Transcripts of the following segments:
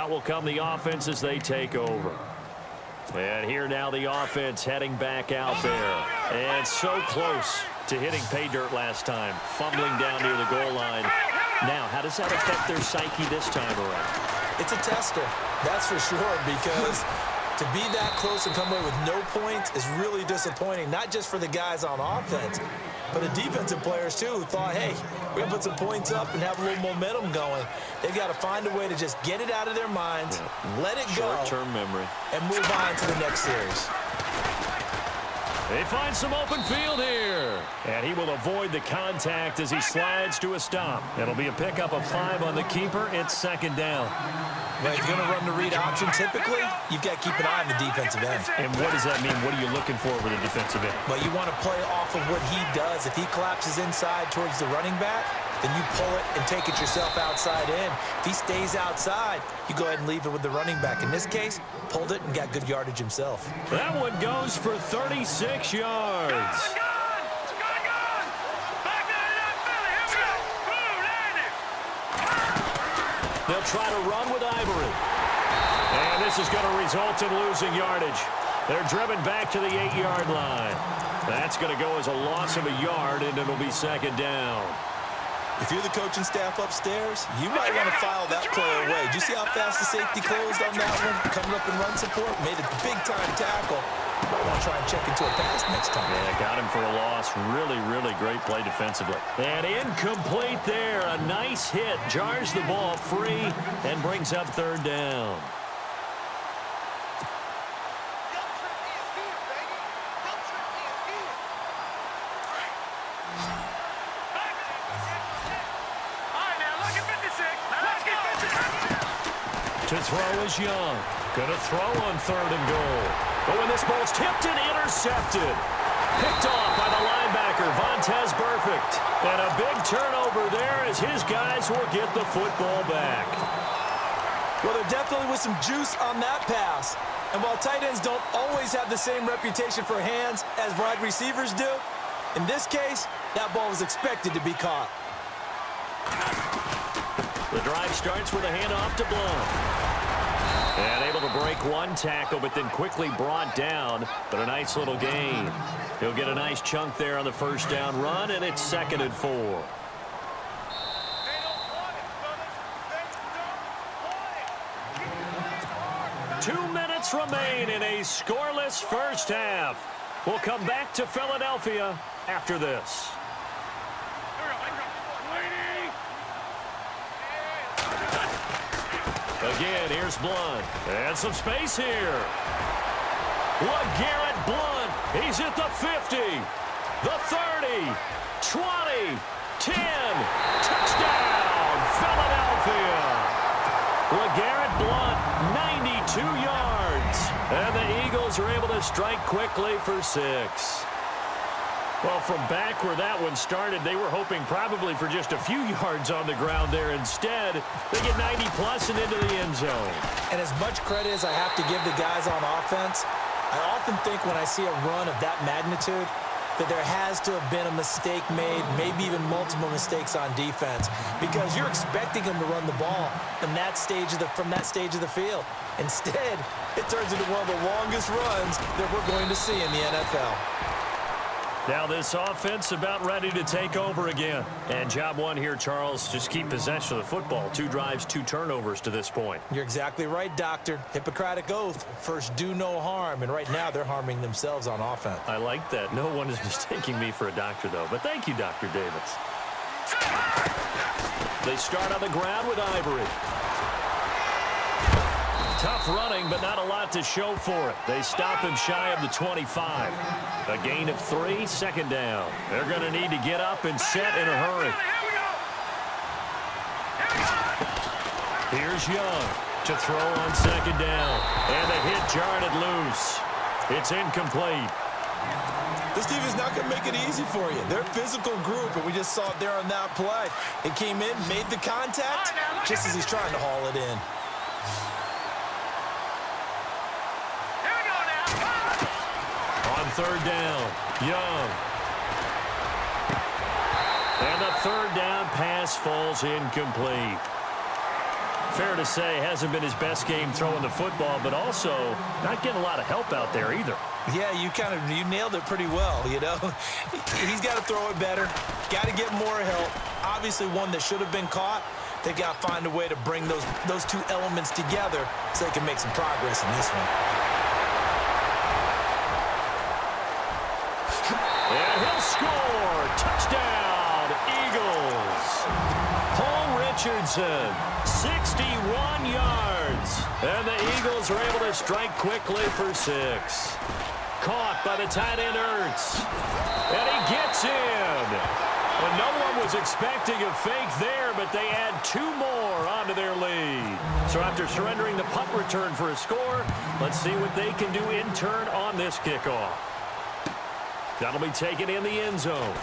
Out will come the offense as they take over. And here now the offense heading back out there. And so close to hitting pay dirt last time. Fumbling down near the goal line. Now, how does that affect their psyche this time around? It's a tester, that's for sure, because to be that close and come away with no points is really disappointing, not just for the guys on offense, but the defensive players, too, who thought, hey, we're going to put some points up and have a little momentum going. They've got to find a way to just get it out of their minds, let it go, short-term memory, and move on to the next series. They find some open field here. And he will avoid the contact as he slides to a stop. It'll be a pickup of 5 on the keeper. It's second down. Well, if you're going to run the read option, typically, you've got to keep an eye on the defensive end. And what does that mean? What are you looking for with the defensive end? Well, you want to play off of what he does. If he collapses inside towards the running back, then you pull it and take it yourself outside in. If he stays outside, you go ahead and leave it with the running back. In this case, pulled it and got good yardage himself. That one goes for 36 yards. They'll try to run with Ivory. And this is going to result in losing yardage. They're driven back to the 8-yard line. That's going to go as a loss of a yard, and it'll be second down. If you're the coaching staff upstairs, you might want to file that play away. Do you see how fast the safety closed on that one? Coming up in run support, made a big-time tackle. You might want to try and check into a pass next time. Yeah, got him for a loss. Really, really great play defensively. And incomplete there. A nice hit. Jars the ball free and brings up third down. To throw is Young. Going to throw on third and goal. But when this ball's tipped and intercepted. Picked off by the linebacker, Vontaze Burfict. And a big turnover there as his guys will get the football back. Well, there definitely was some juice on that pass. And while tight ends don't always have the same reputation for hands as wide receivers do, in this case, that ball was expected to be caught. The drive starts with a handoff to Blount. And able to break one tackle, but then quickly brought down. But a nice little gain. He'll get a nice chunk there on the first down run, and it's 2nd and 4. Two minutes remain in a scoreless first half. We'll come back to Philadelphia after this. Again, here's Blount. And some space here. LeGarrette Blount. He's at the 50. The 30. 20. 10. Touchdown, Philadelphia. LeGarrette Blount, 92 yards. And the Eagles are able to strike quickly for 6. Well, from back where that one started, they were hoping probably for just a few yards on the ground there. Instead, they get 90-plus and into the end zone. And as much credit as I have to give the guys on offense, I often think when I see a run of that magnitude that there has to have been a mistake made, maybe even multiple mistakes on defense, because you're expecting them to run the ball from that stage of the field. Instead, it turns into one of the longest runs that we're going to see in the NFL. Now this offense about ready to take over again. And job one here, Charles, just keep possession of the football. 2 drives, 2 turnovers to this point. You're exactly right, Doctor. Hippocratic oath. First, do no harm. And right now, they're harming themselves on offense. I like that. No one is mistaking me for a doctor, though. But thank you, Dr. Davis. They start on the ground with Ivory. Tough running, but not a lot to show for it. They stop him shy of the 25. A gain of 3, second down. They're going to need to get up and set in a hurry. Here's Young to throw on second down. And the hit jarred it loose. It's incomplete. This team is not going to make it easy for you. They're a physical group, and we just saw it there on that play. It came in, made the contact, just as he's trying to haul it in. Third down, Young. And the third down pass falls incomplete. Fair to say, hasn't been his best game throwing the football, but also not getting a lot of help out there either. Yeah, you nailed it pretty well, you know. He's got to throw it better, got to get more help. Obviously one that should have been caught. They got to find a way to bring those two elements together so they can make some progress in this one. And he'll score. Touchdown, Eagles. Paul Richardson, 61 yards. And the Eagles are able to strike quickly for 6. Caught by the tight end, Ertz. And he gets in. And no one was expecting a fake there, but they add 2 more onto their lead. So after surrendering the punt return for a score, let's see what they can do in turn on this kickoff. That'll be taken in the end zone.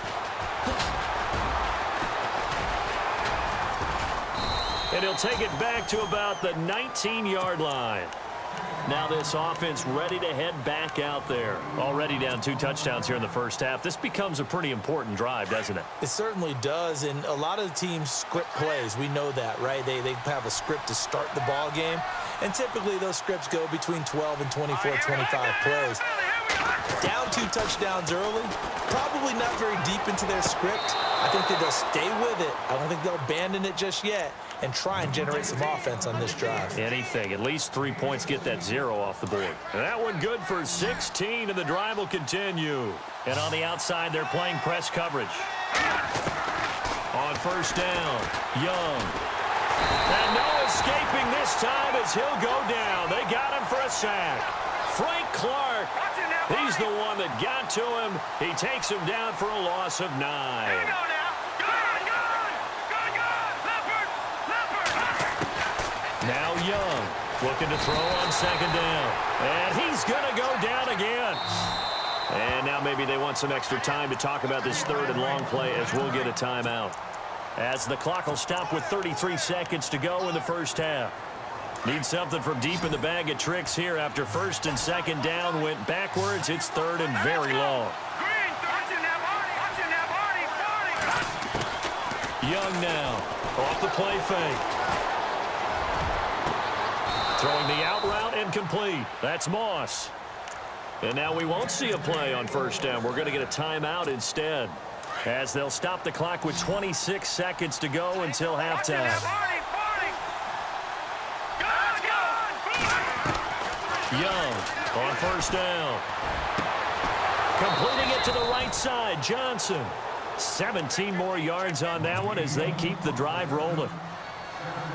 And he'll take it back to about the 19-yard line. Now this offense ready to head back out there. Already down 2 touchdowns here in the first half. This becomes a pretty important drive, doesn't it? It certainly does, and a lot of the teams script plays. We know that, right? They have a script to start the ball game, and typically those scripts go between 12 and 24, 25 plays. Down 2 touchdowns early, probably not very deep into their script. I think that they'll stay with it. I don't think they'll abandon it just yet and try and generate some offense on this drive. Anything. At least 3 points, get that 0 off the board. And that one good for 16, and the drive will continue. And on the outside, they're playing press coverage. On first down, Young. And no escaping this time as he'll go down. They got him for a sack. Frank Clark. He's the one that got to him. He takes him down for a loss of 9. Now Young looking to throw on second down. And he's going to go down again. And now maybe they want some extra time to talk about this third and long play as we'll get a timeout. As the clock will stop with 33 seconds to go in the first half. Need something from deep in the bag of tricks here after first and second down went backwards. It's third and very long. Young now off the play fake. Throwing the out route and complete. That's Moss. And now we won't see a play on first down. We're going to get a timeout instead, as they'll stop the clock with 26 seconds to go until halftime. Young on first down. Completing it to the right side, Johnson. 17 more yards on that one as they keep the drive rolling.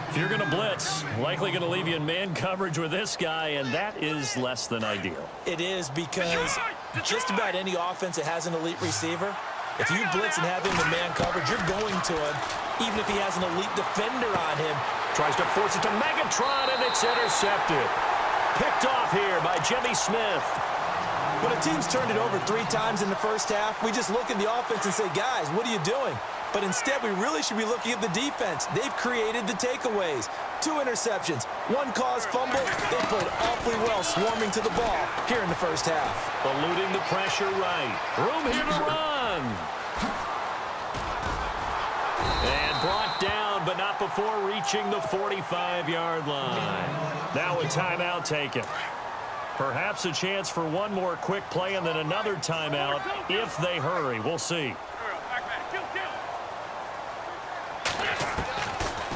If you're going to blitz, likely going to leave you in man coverage with this guy, and that is less than ideal. It is, because just about any offense that has an elite receiver, if you blitz and have him in man coverage, you're going to him, even if he has an elite defender on him. Tries to force it to Megatron, and it's intercepted. Picked off here by Jimmy Smith. When a team's turned it over 3 times in the first half, we just look at the offense and say, guys, what are you doing? But instead, we really should be looking at the defense. They've created the takeaways. 2 interceptions, 1 caused fumble. They played awfully well swarming to the ball here in the first half. Eluding the pressure right. Room here to run. And brought down, but not before reaching the 45-yard line. Now a timeout taken. Perhaps a chance for one more quick play and then another timeout if they hurry. We'll see.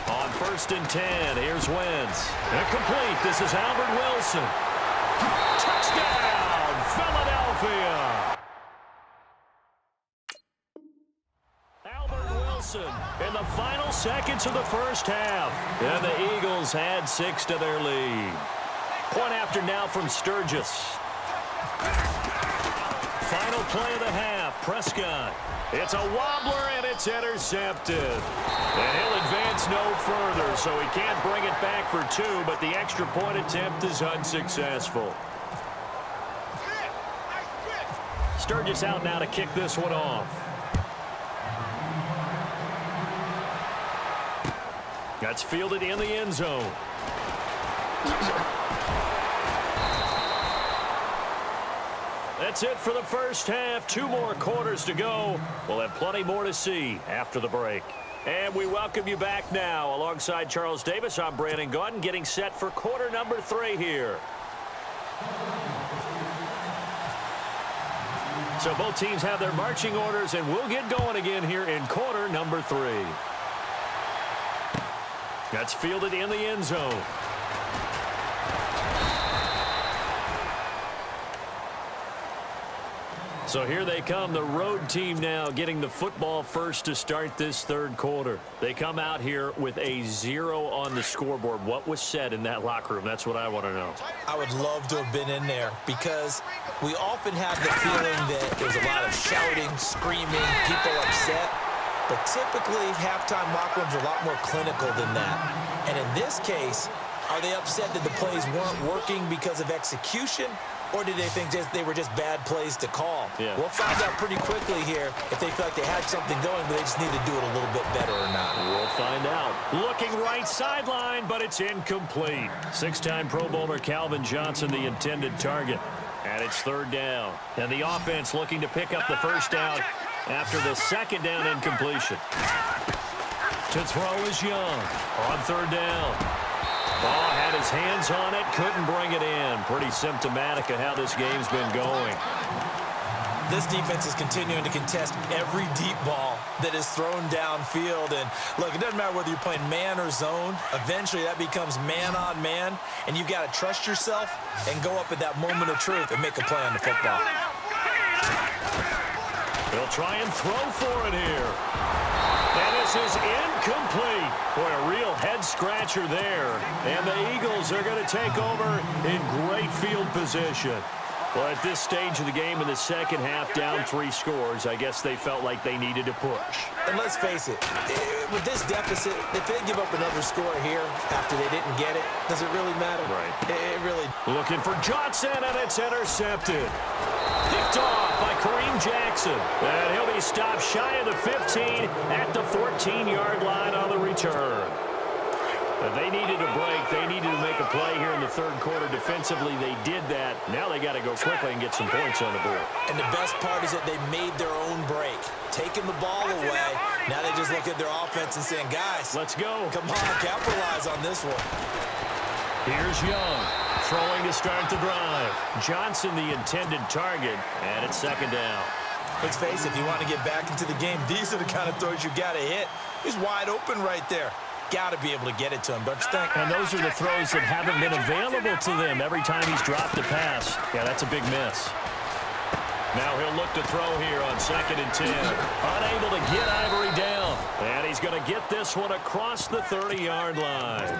On first and 10, here's Wentz. Incomplete. This is Albert Wilson. Touchdown, Philadelphia. Albert Wilson in the final seconds of the first half. And the Eagles add 6 to their lead. Point after now from Sturgis. Final play of the half, Prescott. It's a wobbler, and it's intercepted. And he'll advance no further, so he can't bring it back for 2, but the extra point attempt is unsuccessful. Sturgis out now to kick this one off. That's fielded in the end zone. That's it for the first half. 2 more quarters to go. We'll have plenty more to see after the break. And we welcome you back now. Alongside Charles Davis, I'm Brandon Gaudin, getting set for quarter number 3 here. So both teams have their marching orders, and we'll get going again here in quarter number 3. That's fielded in the end zone. So here they come, the road team now getting the football first to start this third quarter. They come out here with a 0 on the scoreboard. What was said in that locker room? That's what I want to know. I would love to have been in there because we often have the feeling that there's a lot of shouting, screaming, people upset. But typically, halftime locker rooms are a lot more clinical than that. And in this case, are they upset that the plays weren't working because of execution? Or did they think they were just bad plays to call? Yeah. We'll find out pretty quickly here if they feel like they had something going, but they just need to do it a little bit better or not. We'll find out. Looking right sideline, but it's incomplete. 6-time Pro Bowler Calvin Johnson, the intended target. And it's third down. And the offense looking to pick up the first down after the second down incompletion. To throw is Young on third down. Ball had his hands on it, couldn't bring it in. Pretty symptomatic of how this game's been going. This defense is continuing to contest every deep ball that is thrown downfield. And look, it doesn't matter whether you're playing man or zone. Eventually, that becomes man on man. And you've got to trust yourself and go up at that moment of truth and make a play on the football. They'll try and throw for it here. And this is incomplete. Boy, a real head-scratcher there. And the Eagles are going to take over in great field position. Well, at this stage of the game in the second half, down 3 scores, I guess they felt like they needed to push. And let's face it, with this deficit, if they give up another score here after they didn't get it, does it really matter? Right. It really... Looking for Johnson, and it's intercepted. Picked off by Kareem Jackson. And he'll be stopped shy of the 15 at the 14-yard line on the return. But they needed a break. They needed to make a play here in the third quarter. Defensively, they did that. Now they got to go quickly and get some points on the board. And the best part is that they made their own break. Taking the ball away. Now they just look at their offense and saying, guys, let's go. Come on, capitalize on this one. Here's Young. Throwing to start the drive. Johnson, the intended target, and it's second down. Let's face it, if you want to get back into the game, these are the kind of throws you got to hit. He's wide open right there. Got to be able to get it to him, don't you think? And those are the throws that haven't been available to them every time he's dropped a pass. Yeah, that's a big miss. Now he'll look to throw here on 2nd and 10. Unable to get Ivory down. And he's going to get this one across the 30-yard line.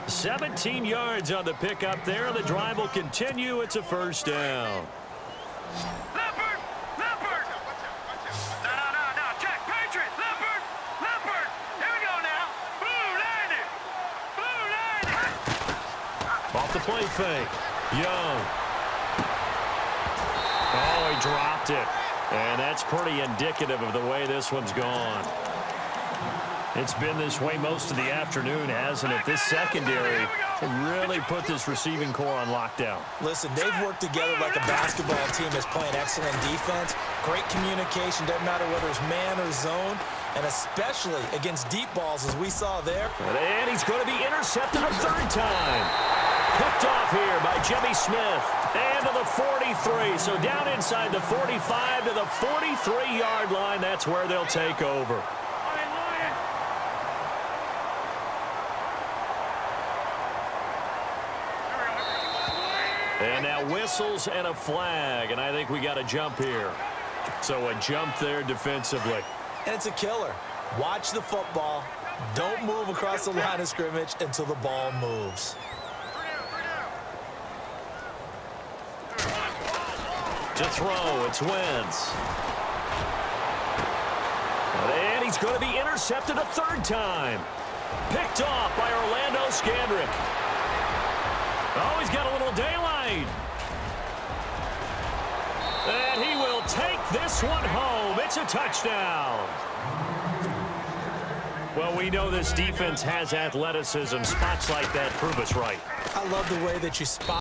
17 yards on the pickup there. The drive will continue. It's a first down. Off the play fake. Young. Oh, he dropped it. And that's pretty indicative of the way this one's gone. It's been this way most of the afternoon, hasn't it? This secondary really put this receiving core on lockdown. Listen, they've worked together like a basketball team that's playing excellent defense. Great communication, doesn't matter whether it's man or zone. And especially against deep balls, as we saw there. And he's going to be intercepted a third time. Picked off here by Jimmy Smith. And to the 43. So down inside the 45 to the 43-yard line. That's where they'll take over. And now whistles and a flag. And I think we got a jump here. So a jump there defensively. And it's a killer. Watch the football. Don't move across the line of scrimmage until the ball moves. To throw, it's Wentz. And he's going to be intercepted a third time. Picked off by Orlando Scandrick. Oh, he's got a little daylight. And he will take this one home. It's a touchdown. Well, we know this defense has athleticism. Spots like that prove us right. I love the way that you spot